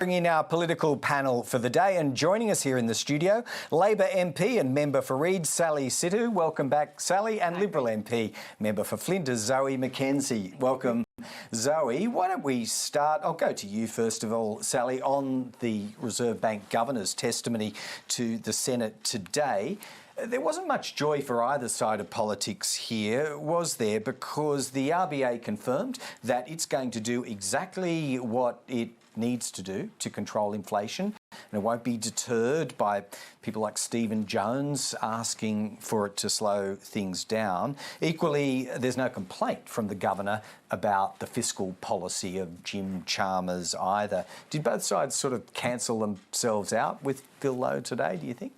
In our political panel for the day, and joining us here in the studio, Labor MP and member for Reid, Sally Sittu. Welcome back, Sally. And Liberal MP, member for Flinders, Zoe McKenzie. Welcome, Zoe. Why don't we start? I'll go to you first of all, Sally, on the Reserve Bank Governor's testimony to the Senate today. There wasn't much joy for either side of politics here, was there? Because the RBA confirmed that it's going to do exactly what it needs to do to control inflation, and it won't be deterred by people like Stephen Jones asking for it to slow things down. Equally, there's no complaint from the Governor about the fiscal policy of Jim Chalmers either. Did both sides sort of cancel themselves out with Phil Lowe today, do you think?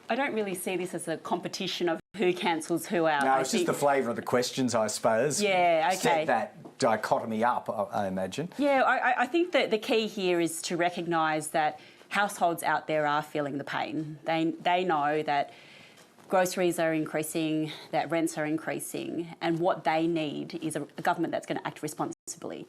I don't really see this as a competition of who cancels who out. No, it's just the flavour of the questions, I suppose. Yeah, okay. Set that dichotomy up, I imagine. Yeah, I think that the key here is to recognise that households out there are feeling the pain. They know that groceries are increasing, that rents are increasing, and what they need is a government that's going to act responsibly.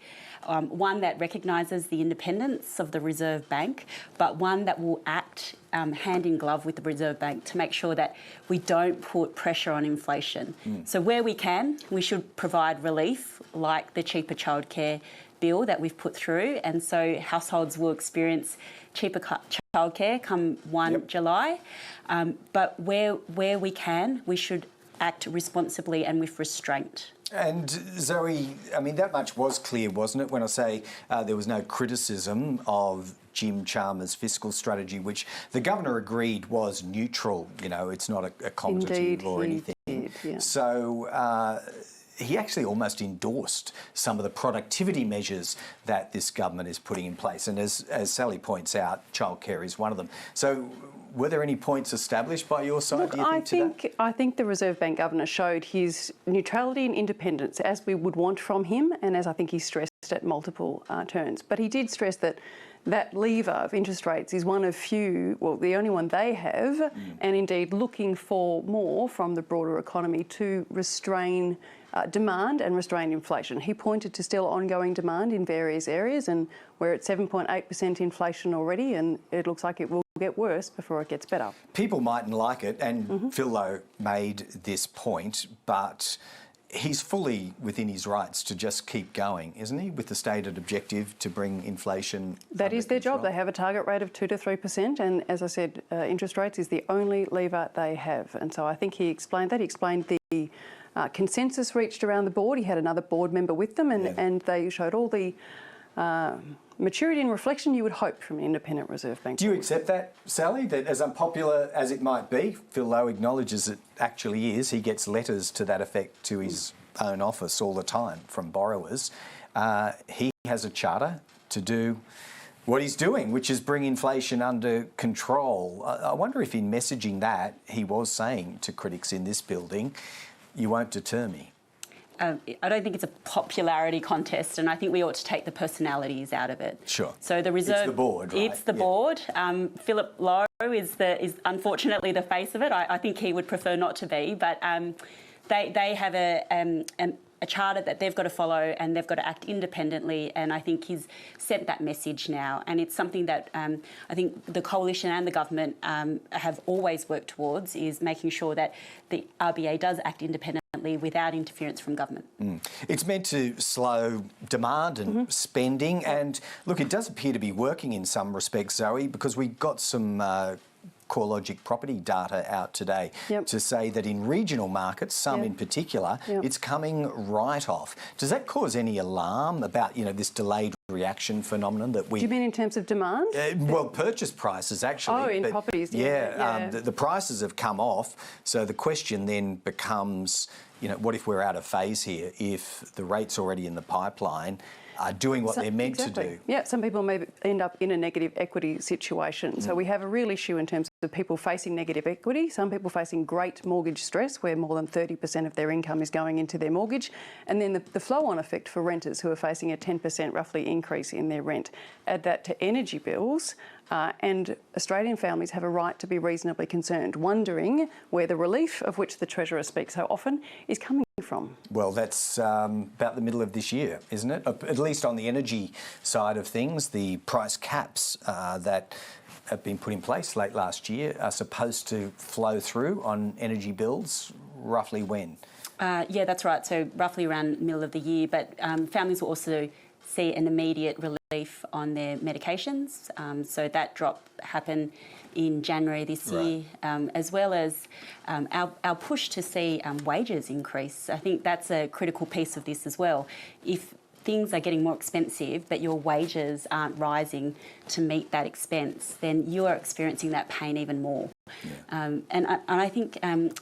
One that recognises the independence of the Reserve Bank, but one that will act hand in glove with the Reserve Bank to make sure that we don't put pressure on inflation. So where we can, we should provide relief, like the cheaper childcare bill that we've put through, and so households will experience cheaper childcare come 1 July. But where we can, we should act responsibly and with restraint. And Zoe, I mean, that much was clear, wasn't it, when I say there was no criticism of Jim Chalmers' fiscal strategy, which the Governor agreed was neutral, you know, it's not a accommodative or anything. Did, yeah. So he actually almost endorsed some of the productivity measures that this government is putting in place. And as Sally points out, childcare is one of them. So were there any points established by your side, Look, do you think, I think the Reserve Bank Governor showed his neutrality and independence as we would want from him, and as I think he stressed at multiple turns. But he did stress that that lever of interest rates is one of few, well, the only one they have, and indeed looking for more from the broader economy to restrain demand and restrain inflation. He pointed to still ongoing demand in various areas, and we're at 7.8% inflation already, and it looks like it will get worse before it gets better. People mightn't like it, and Phil Lowe made this point, but he's fully within his rights to just keep going, isn't he, with the stated objective to bring inflation That is their control? job. They have a target rate of 2 to 3%, and as I said, interest rates is the only lever they have. And so I think he explained that. He explained the consensus reached around the board. He had another board member with them, and they showed all the maturity and reflection you would hope from an independent Reserve Bank. Do you accept that, Sally, that as unpopular as it might be, Phil Lowe acknowledges it actually is, he gets letters to that effect to his own office all the time from borrowers. He has a charter to do what he's doing, which is bring inflation under control. I wonder if in messaging that, he was saying to critics in this building, you won't deter me. I don't think it's a popularity contest, and I think we ought to take the personalities out of it. Sure. So the Reserve... It's the board, right? It's the board. Philip Lowe is unfortunately the face of it. I think he would prefer not to be, but they have a charter that they've got to follow, and they've got to act independently, and I think he's sent that message now, and it's something that I think the coalition and the government have always worked towards, is making sure that the RBA does act independently without interference from government. It's meant to slow demand and spending, and look, it does appear to be working in some respects, Zoe, because we got some CoreLogic property data out today to say that in regional markets, some in particular, it's coming right off. Does that cause any alarm about, you know, this delayed reaction phenomenon that we... Do you mean in terms of demand? Well, purchase prices actually. Oh, in properties, the prices have come off, so the question then becomes, you know, what if we're out of phase here, if the rates already in the pipeline are doing what they're meant to do? Yeah, some people may end up in a negative equity situation. So we have a real issue in terms of people facing negative equity, some people facing great mortgage stress where more than 30% of their income is going into their mortgage, and then the flow-on effect for renters who are facing a 10% roughly increase in their rent. Add that to energy bills, And Australian families have a right to be reasonably concerned, wondering where the relief of which the Treasurer speaks so often is coming from. Well, that's about the middle of this year, isn't it? At least on the energy side of things, the price caps that have been put in place late last year are supposed to flow through on energy bills roughly when? Yeah, that's right. So roughly around middle of the year. But families will also see an immediate relief on their medications. So that drop happened in January this year, as well as our push to see wages increase. I think that's a critical piece of this as well. If things are getting more expensive, but your wages aren't rising to meet that expense, then you are experiencing that pain even more. Yeah. And I think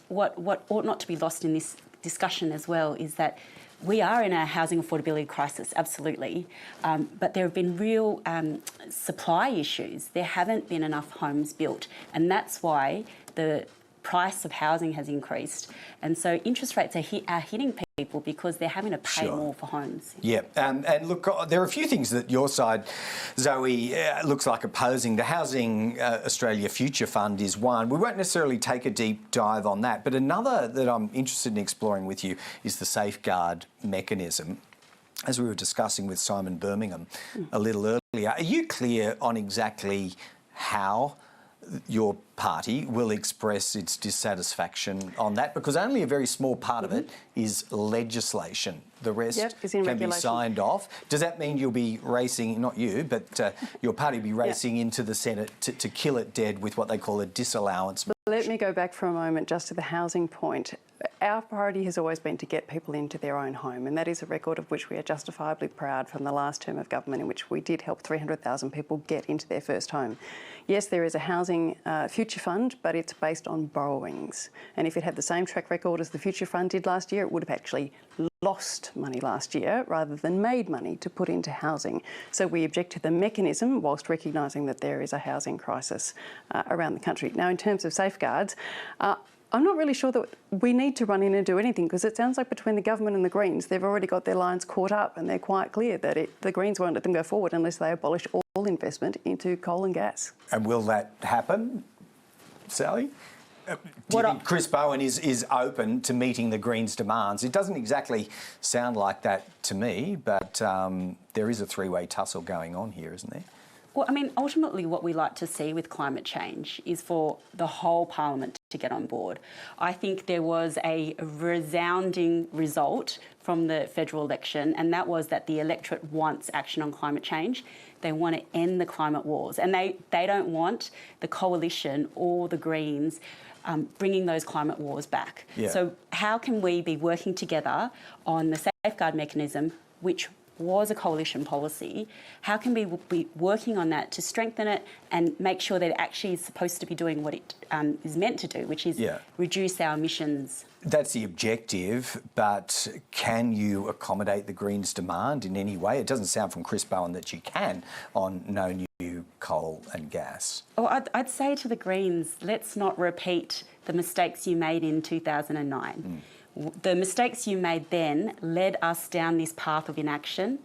what ought not to be lost in this discussion as well is that we are in a housing affordability crisis, absolutely, but there have been real supply issues. There haven't been enough homes built, and that's why the price of housing has increased. And so interest rates are hitting people because they're having to pay more for homes. Yeah, and look, there are a few things that your side, Zoe, looks like opposing. The Housing Australia Future Fund is one. We won't necessarily take a deep dive on that, but another that I'm interested in exploring with you is the safeguard mechanism. As we were discussing with Simon Birmingham a little earlier, are you clear on exactly how your party will express its dissatisfaction on that? Because only a very small part of it is legislation. The rest can be signed off. Does that mean you'll be racing, not you, but your party will be racing into the Senate to kill it dead with what they call a disallowance? Let me go back for a moment just to the housing point. Our priority has always been to get people into their own home, and that is a record of which we are justifiably proud from the last term of government, in which we did help 300,000 people get into their first home. Yes, there is a housing future fund, but it's based on borrowings. And if it had the same track record as the future fund did last year, it would have actually lost money last year rather than made money to put into housing. So we object to the mechanism whilst recognising that there is a housing crisis around the country. Now, in terms of safeguards, I'm not really sure that we need to run in and do anything, because it sounds like between the government and the Greens, they've already got their lines caught up, and they're quite clear that the Greens won't let them go forward unless they abolish all investment into coal and gas. And will that happen, Sally? Do you think Chris Bowen is open to meeting the Greens' demands? It doesn't exactly sound like that to me, but there is a three-way tussle going on here, isn't there? Well, I mean, ultimately what we like to see with climate change is for the whole parliament to get on board. I think there was a resounding result from the federal election, and that was that the electorate wants action on climate change. They want to end the climate wars, and they don't want the coalition or the Greens bringing those climate wars back. Yeah. So how can we be working together on the safeguard mechanism, which was a coalition policy? How can we be working on that to strengthen it and make sure that it actually is supposed to be doing what it is meant to do, which is reduce our emissions? That's the objective, but can you accommodate the Greens' demand in any way? It doesn't sound from Chris Bowen that you can on no new coal and gas. Oh, I'd say to the Greens, let's not repeat the mistakes you made in 2009. The mistakes you made then led us down this path of inaction.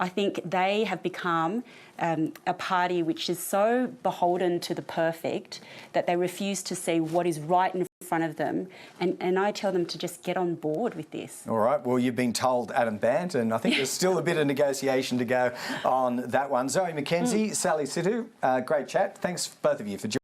I think they have become a party which is so beholden to the perfect that they refuse to see what is right in front of them. And I tell them to just get on board with this. All right. Well, you've been told, Adam Bandt, and I think there's still a bit of negotiation to go on that one. Zoe McKenzie, Sally Sidhu, great chat. Thanks both of you for joining.